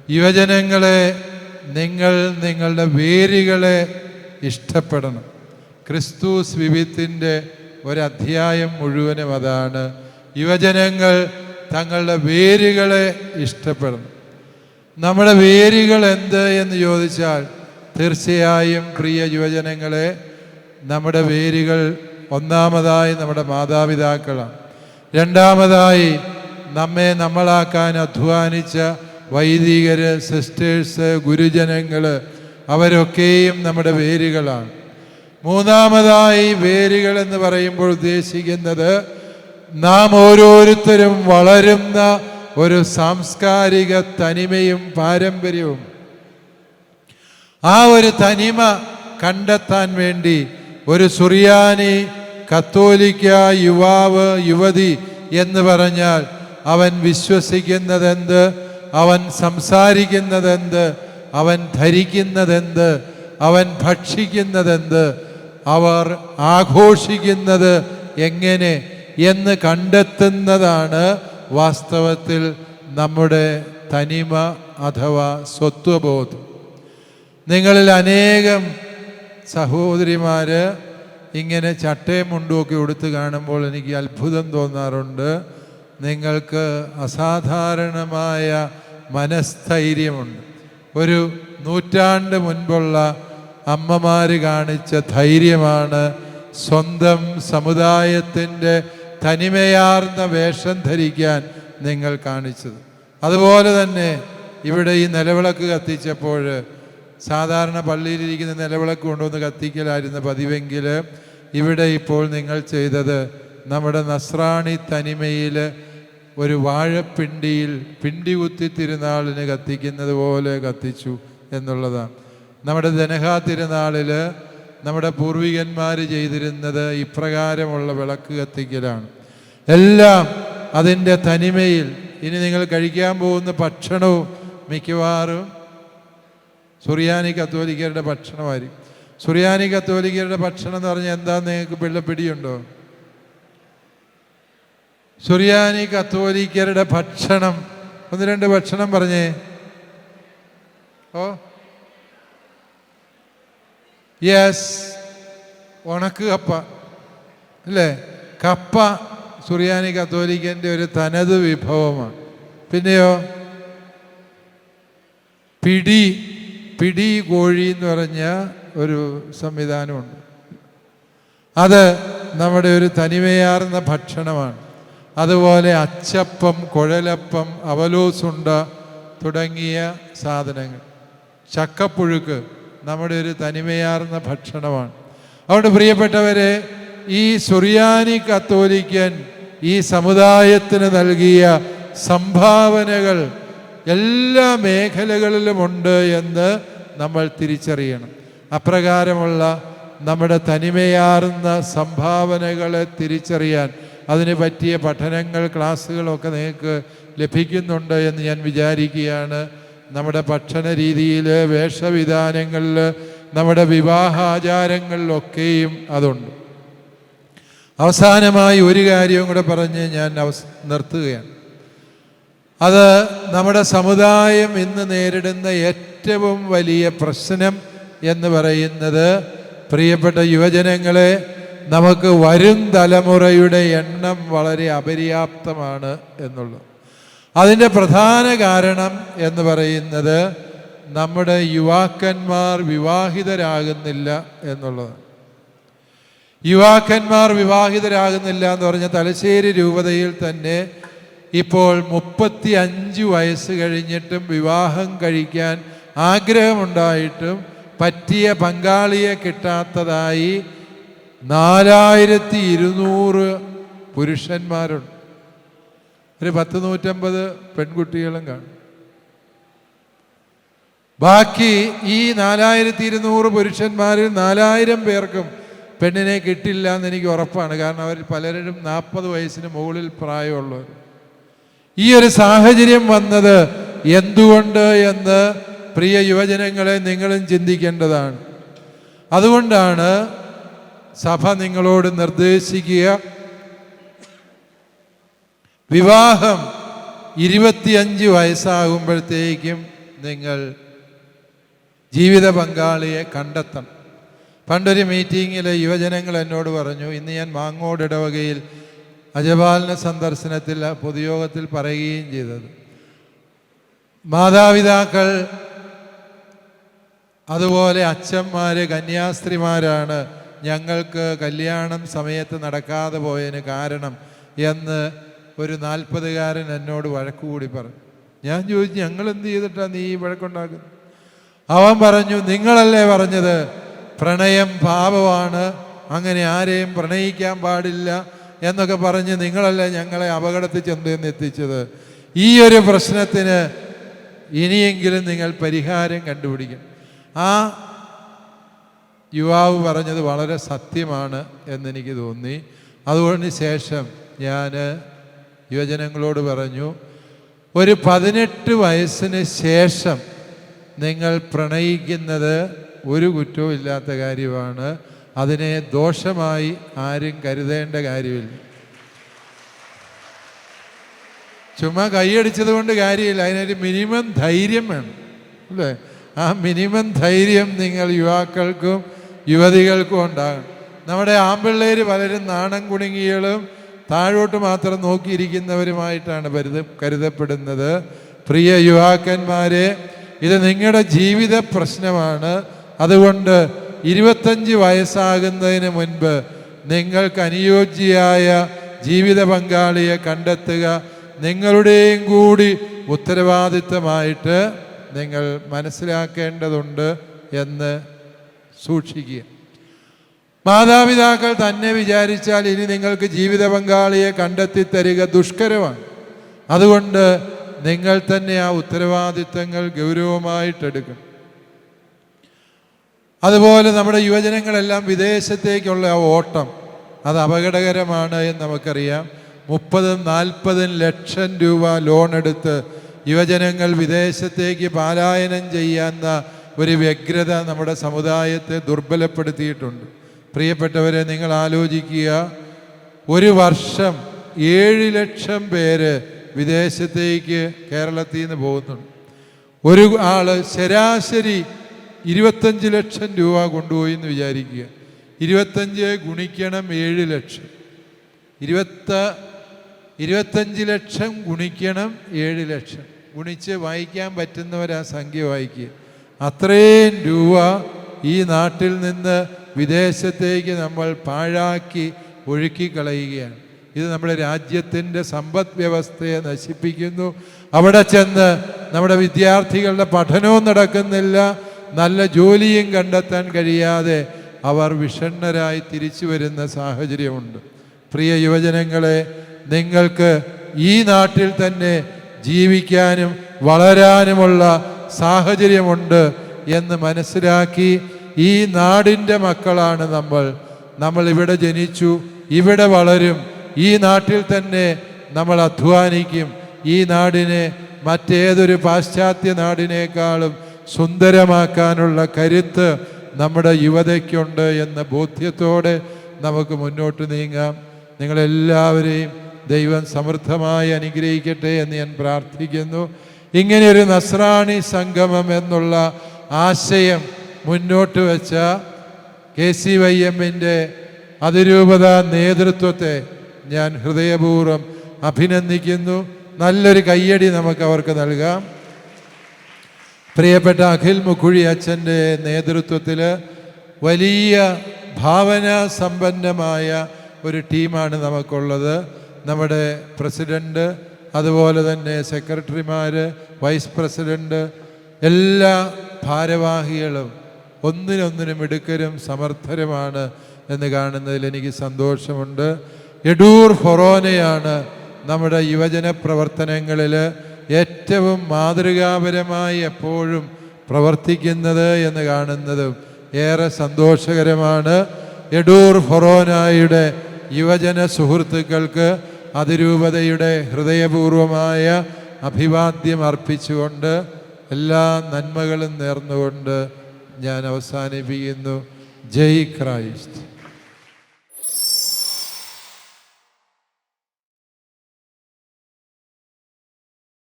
യുവജനങ്ങളെ, നിങ്ങൾ നിങ്ങളുടെ വേരുകളെ ഇഷ്ടപ്പെടണം. ക്രിസ്തുസ് വിവിത്തിൻ്റെ ഒരധ്യായം മുഴുവനും അതാണ്. യുവജനങ്ങൾ തങ്ങളുടെ വേരുകളെ ഇഷ്ടപ്പെടണം. നമ്മുടെ വേരുകൾ എന്ത് എന്ന് ചോദിച്ചാൽ തീർച്ചയായും പ്രിയ യുവജനങ്ങളെ, നമ്മുടെ വേരുകൾ ഒന്നാമതായി നമ്മുടെ മാതാപിതാക്കളാണ്. രണ്ടാമതായി നമ്മെ നമ്മളാക്കാൻ അധ്വാനിച്ച വൈദികർ, സിസ്റ്റേഴ്സ്, ഗുരുജനങ്ങൾ, അവരൊക്കെയും നമ്മുടെ വേരുകളാണ്. മൂന്നാമതായി വേരുകൾ എന്ന് പറയുമ്പോൾ ഉദ്ദേശിക്കുന്നത് നാം ഓരോരുത്തരും വളരുന്ന ഒരു സാംസ്കാരിക തനിമയും പാരമ്പര്യവും. ആ ഒരു തനിമ കണ്ടെത്താൻ വേണ്ടി ഒരു സുറിയാനി കത്തോലിക്ക യുവാവ്, യുവതി എന്ന് പറഞ്ഞാൽ അവൻ വിശ്വസിക്കുന്നതെന്ത്, അവൻ സംസാരിക്കുന്നതെന്ത്, അവൻ ധരിക്കുന്നതെന്ത്, അവൻ ഭക്ഷിക്കുന്നതെന്ത്, അവർ ആഘോഷിക്കുന്നത് എങ്ങനെ എന്ന് കണ്ടെത്തുന്നതാണ് വാസ്തവത്തിൽ നമ്മുടെ തനിമ അഥവാ സ്വത്വബോധം. നിങ്ങളിൽ അനേകം സഹോദരിമാർ ഇങ്ങനെ ചട്ടയും മുണ്ടുമൊക്കെ ഉടുത്ത് കാണുമ്പോൾ എനിക്ക് അത്ഭുതം തോന്നാറുണ്ട്. നിങ്ങൾക്ക് അസാധാരണമായ മനസ്ഥൈര്യമുണ്ട്. ഒരു നൂറ്റാണ്ട് മുൻപുള്ള അമ്മമാർ കാണിച്ച ധൈര്യമാണ് സ്വന്തം സമുദായത്തിൻ്റെ തനിമയാർന്ന വേഷം ധരിക്കാൻ നിങ്ങൾ കാണിച്ചത്. അതുപോലെ തന്നെ ഇവിടെ ഈ നിലവിളക്ക് കത്തിച്ചപ്പോൾ സാധാരണ പള്ളിയിലിരിക്കുന്ന നിലവിളക്ക് കൊണ്ടുവന്ന് കത്തിക്കലായിരുന്നു പതിവെങ്കിൽ, ഇവിടെ ഇപ്പോൾ നിങ്ങൾ ചെയ്തത് നമ്മുടെ നസ്രാണി തനിമയിൽ ഒരു വാഴപ്പിണ്ടിയിൽ പിണ്ടി കുത്തി തിരുനാളിന് കത്തിക്കുന്നത് പോലെ കത്തിച്ചു എന്നുള്ളതാണ്. നമ്മുടെ ദനഹാ തിരുനാളിൽ നമ്മുടെ പൂർവികന്മാർ ചെയ്തിരുന്നത് ഇപ്രകാരമുള്ള വിളക്ക് കത്തിക്കലാണ്. എല്ലാം അതിൻ്റെ തനിമയിൽ. ഇനി നിങ്ങൾ കഴിക്കാൻ പോകുന്ന ഭക്ഷണവും മിക്കവാറും സുറിയാനി കത്തോലിക്കരുടെ ഭക്ഷണമായിരിക്കും. സുറിയാനി കത്തോലിക്കരുടെ ഭക്ഷണം എന്ന് പറഞ്ഞാൽ എന്താന്ന് നിങ്ങൾക്ക് പിടിയുണ്ടോ? സുറിയാനി കത്തോലിക്കരുടെ ഭക്ഷണം, ഒന്ന് രണ്ട് ഭക്ഷണം പറഞ്ഞേ. യെസ്, ഉണക്ക് കപ്പ അല്ലേ? കപ്പ സുറിയാനി കത്തോലിക്കൻ്റെ ഒരു തനത് വിഭവമാണ്. പിന്നെയോ പിടി കോഴി എന്ന് പറഞ്ഞ ഒരു സംവിധാനമുണ്ട്. അത് നമ്മുടെ ഒരു തനിമയാർന്ന ഭക്ഷണമാണ്. അതുപോലെ അച്ചപ്പം, കുഴലപ്പം, അവലോസുണ്ട തുടങ്ങിയ സാധനങ്ങൾ, ചക്കപ്പുഴുക്ക് നമ്മുടെ ഒരു തനിമയാർന്ന ഭക്ഷണമാണ്. അതുകൊണ്ട് പ്രിയപ്പെട്ടവരെ, ഈ സുറിയാനി കത്തോലിക്കൻ ഈ സമുദായത്തിന് നൽകിയ സംഭാവനകൾ എല്ലാ മേഖലകളിലുമുണ്ട് എന്ന് നമ്മൾ തിരിച്ചറിയണം. അപ്രകാരമുള്ള നമ്മുടെ തനിമയാർന്ന സംഭാവനകളെ തിരിച്ചറിയാൻ അതിന് പറ്റിയ പഠനങ്ങൾ, ക്ലാസ്സുകളൊക്കെ നിങ്ങൾക്ക് ലഭിക്കുന്നുണ്ട് എന്ന് ഞാൻ വിചാരിക്കുകയാണ്. നമ്മുടെ ഭക്ഷണ രീതിയിൽ, വേഷവിധാനങ്ങളിൽ, നമ്മുടെ വിവാഹാചാരങ്ങളിലൊക്കെയും അതുണ്ട്. അവസാനമായി ഒരു കാര്യവും കൂടെ പറഞ്ഞ് ഞാൻ നിർത്തുകയാണ്. അത് നമ്മുടെ സമുദായം ഇന്ന് നേരിടുന്ന ഏറ്റവും വലിയ പ്രശ്നം എന്ന് പറയുന്നത്, പ്രിയപ്പെട്ട യുവജനങ്ങളെ, നമുക്ക് വരും തലമുറയുടെ എണ്ണം വളരെ അപര്യാപ്തമാണ് എന്നുള്ളത്. അതിൻ്റെ പ്രധാന കാരണം എന്ന് പറയുന്നത് നമ്മുടെ യുവാക്കന്മാർ വിവാഹിതരാകുന്നില്ല എന്നുള്ളതാണ്. യുവാക്കന്മാർ വിവാഹിതരാകുന്നില്ല എന്ന് പറഞ്ഞാൽ തലശ്ശേരി രൂപതയിൽ തന്നെ ഇപ്പോൾ 35 വയസ്സ് കഴിഞ്ഞിട്ടും വിവാഹം കഴിക്കാൻ ആഗ്രഹമുണ്ടായിട്ടും പറ്റിയ പങ്കാളിയെ കിട്ടാത്തതായി 4200 പുരുഷന്മാരുണ്ട്. ഒരു 100-150 പെൺകുട്ടികളും കാണും. ബാക്കി ഈ 4200 പുരുഷന്മാരിൽ 4000 പേർക്കും പെണ്ണിനെ കിട്ടില്ല എന്ന് എനിക്ക് ഉറപ്പാണ്. കാരണം അവർ പലരും 40 വയസ്സിന് മുകളിൽ പ്രായമുള്ളവർ. ഈ ഒരു സാഹചര്യം വന്നത് എന്തുകൊണ്ട് എന്ന് പ്രിയ യുവജനങ്ങളെ നിങ്ങളും ചിന്തിക്കേണ്ടതാണ്. അതുകൊണ്ടാണ് സഭ നിങ്ങളോട് നിർദ്ദേശിക്കുക, വിവാഹം 25 വയസ്സാകുമ്പോഴത്തേക്കും നിങ്ങൾ ജീവിത പങ്കാളിയെ കണ്ടെത്തണം. പണ്ടൊരു മീറ്റിങ്ങിൽ യുവജനങ്ങൾ എന്നോട് പറഞ്ഞു, ഇന്ന് ഞാൻ മാങ്ങോട് ഇടവകയിൽ അജപാലന സന്ദർശനത്തിൽ പൊതുയോഗത്തിൽ പറയുകയും ചെയ്തത്, മാതാപിതാക്കൾ അതുപോലെ അച്ഛന്മാർ കന്യാസ്ത്രീമാരാണ് ഞങ്ങൾക്ക് കല്യാണം സമയത്ത് നടക്കാതെ പോയതിന് കാരണം എന്ന് ഒരു 40-കാരൻ എന്നോട് വഴക്കുകൂടി പറഞ്ഞു. ഞാൻ ചോദിച്ചു, ഞങ്ങൾ എന്ത് ചെയ്തിട്ടാണ് നീ ഈ വഴക്കുണ്ടാക്കുന്നത്? അവൻ പറഞ്ഞു, നിങ്ങളല്ലേ പറഞ്ഞത് പ്രണയം പാപമാണ്, അങ്ങനെ ആരെയും പ്രണയിക്കാൻ പാടില്ല എന്നൊക്കെ പറഞ്ഞ് നിങ്ങളല്ലേ ഞങ്ങളെ അപകടത്തിൽ ചെന്ന് എത്തിച്ചത്. ഈ ഒരു പ്രശ്നത്തിന് ഇനിയെങ്കിലും നിങ്ങൾ പരിഹാരം കണ്ടുപിടിക്കണം. ആ യുവാവ് പറഞ്ഞത് വളരെ സത്യമാണ് എന്നെനിക്ക് തോന്നി. അതുകൊണ്ട് ശേഷം ഞാൻ യുവജനങ്ങളോട് പറഞ്ഞു, ഒരു 18 വയസ്സിന് ശേഷം നിങ്ങൾ പ്രണയിക്കുന്നത് ഒരു കുറ്റവും ഇല്ലാത്ത കാര്യമാണ്. അതിനെ ദോഷമായി ആരും കരുതേണ്ട കാര്യമില്ല. ചുമ്മാ കൈയടിച്ചത് കൊണ്ട് കാര്യമില്ല, അതിനൊരു മിനിമം ധൈര്യം വേണം, അല്ലേ? ആ മിനിമം ധൈര്യം നിങ്ങൾ യുവാക്കൾക്കും യുവതികൾക്കും ഉണ്ടാകണം. നമ്മുടെ ആൺപിള്ളേർ പലരും നാണം കുണുങ്ങികളും താഴോട്ട് മാത്രം നോക്കിയിരിക്കുന്നവരുമായിട്ടാണ് കരുതപ്പെടുന്നത്. പ്രിയ യുവാക്കന്മാരെ, ഇത് നിങ്ങളുടെ ജീവിത പ്രശ്നമാണ്. അതുകൊണ്ട് 25 വയസ്സാകുന്നതിന് മുൻപ് നിങ്ങൾക്ക് അനുയോജ്യയായ ജീവിത പങ്കാളിയെ കണ്ടെത്തുക നിങ്ങളുടെയും കൂടി ഉത്തരവാദിത്തമായിട്ട് നിങ്ങൾ മനസ്സിലാക്കേണ്ടതുണ്ട് എന്ന് സൂക്ഷിക്കുക. മാതാപിതാക്കൾ തന്നെ വിചാരിച്ചാൽ ഇനി നിങ്ങൾക്ക് ജീവിത പങ്കാളിയെ കണ്ടെത്തി തരിക ദുഷ്കരമാണ്. അതുകൊണ്ട് നിങ്ങൾ തന്നെ ആ ഉത്തരവാദിത്തങ്ങൾ ഗൗരവമായിട്ടെടുക്കണം. അതുപോലെ നമ്മുടെ യുവജനങ്ങളെല്ലാം വിദേശത്തേക്കുള്ള ആ ഓട്ടം, അത് അപകടകരമാണ് എന്ന് നമുക്കറിയാം. 30-40 ലക്ഷം രൂപ ലോൺ എടുത്ത് യുവജനങ്ങൾ വിദേശത്തേക്ക് പലായനം ചെയ്യാവുന്ന ഒരു വ്യഗ്രത നമ്മുടെ സമുദായത്തെ ദുർബലപ്പെടുത്തിയിട്ടുണ്ട്. പ്രിയപ്പെട്ടവരെ, നിങ്ങൾ ആലോചിക്കുക, ഒരു വർഷം 7 ലക്ഷം പേര് വിദേശത്തേക്ക് കേരളത്തിൽ നിന്ന് പോകുന്നുണ്ട്. ഒരു ആൾ ശരാശരി 25 ലക്ഷം രൂപ കൊണ്ടുപോയി എന്ന് വിചാരിക്കുക. 25 ഗുണിക്കണം 7 ലക്ഷം, 25 ലക്ഷം ഗുണിക്കണം 7 ലക്ഷം, ഗുണിച്ച് വായിക്കാൻ പറ്റുന്നവരാ സംഖ്യ വായിക്കുക. അത്രയും രൂപ ഈ നാട്ടിൽ നിന്ന് വിദേശത്തേക്ക് നമ്മൾ പാഴാക്കി ഒഴുക്കിക്കളയുകയാണ്. ഇത് നമ്മുടെ രാജ്യത്തിൻ്റെ സമ്പദ് വ്യവസ്ഥയെ നശിപ്പിക്കുന്നു. അവിടെ ചെന്ന് നമ്മുടെ വിദ്യാർത്ഥികളുടെ പഠനവും നടക്കുന്നില്ല, നല്ല ജോലിയും കണ്ടെത്താൻ കഴിയാതെ അവർ വിഷണ്ണരായി തിരിച്ചു വരുന്ന സാഹചര്യമുണ്ട്. പ്രിയ യുവജനങ്ങളെ, നിങ്ങൾക്ക് ഈ നാട്ടിൽ തന്നെ ജീവിക്കാനും വളരാനുമുള്ള സാഹചര്യമുണ്ട് എന്ന് മനസ്സിലാക്കി, ഈ നാടിൻ്റെ മക്കളാണ് നമ്മൾ ഇവിടെ ജനിച്ചു, ഇവിടെ വളരും, ഈ നാട്ടിൽ തന്നെ നമ്മൾ അധ്വാനിക്കും. ഈ നാടിനെ മറ്റേതൊരു പാശ്ചാത്യ നാടിനേക്കാളും സുന്ദരമാക്കാനുള്ള കരുത്ത് നമ്മുടെ യുവതയ്ക്കുണ്ട് എന്ന ബോധ്യത്തോടെ നമുക്ക് മുന്നോട്ട് നീങ്ങാം. നിങ്ങളെല്ലാവരെയും ദൈവം സമൃദ്ധമായി അനുഗ്രഹിക്കട്ടെ എന്ന് ഞാൻ പ്രാർത്ഥിക്കുന്നു. ഇങ്ങനെയൊരു നസ്രാണി സംഗമം എന്നുള്ള ആശയം മുന്നോട്ട് വെച്ച KCYM-ൻ്റെ അതിരൂപത നേതൃത്വത്തെ ഞാൻ ഹൃദയപൂർവ്വം അഭിനന്ദിക്കുന്നു. നല്ലൊരു കയ്യടി നമുക്ക് അവർക്ക് നൽകാം. പ്രിയപ്പെട്ട അഖിൽ മുക്കുഴി അച്ഛൻ്റെ നേതൃത്വത്തിൽ വലിയ ഭാവനാ സമ്പന്നമായ ഒരു ടീമാണ് നമുക്കുള്ളത്. നമ്മുടെ പ്രസിഡൻറ്റ്, അതുപോലെ തന്നെ സെക്രട്ടറിമാർ, വൈസ് പ്രസിഡൻറ്റ്, എല്ലാ ഭാരവാഹികളും ഒന്നിനൊന്നിനും മിടുക്കരും സമർത്ഥരുമാണ് എന്ന് കാണുന്നതിൽ എനിക്ക് സന്തോഷമുണ്ട്. എഡൂർ ഫൊറോനയാണ് നമ്മുടെ യുവജന പ്രവർത്തനങ്ങളിൽ ഏറ്റവും മാതൃകാപരമായി എപ്പോഴും പ്രവർത്തിക്കുന്നത് എന്ന് കാണുന്നതും ഏറെ സന്തോഷകരമാണ്. എഡൂർ ഫൊറോനയുടെ യുവജന സുഹൃത്തുക്കൾക്ക് അതിരൂപതയുടെ ഹൃദയപൂർവമായ അഭിവാദ്യം അർപ്പിച്ചുകൊണ്ട് എല്ലാ നന്മകളും നേർന്നുകൊണ്ട് ഞാൻ അവസാനിപ്പിക്കുന്നു. ജയ് ക്രൈസ്റ്റ്.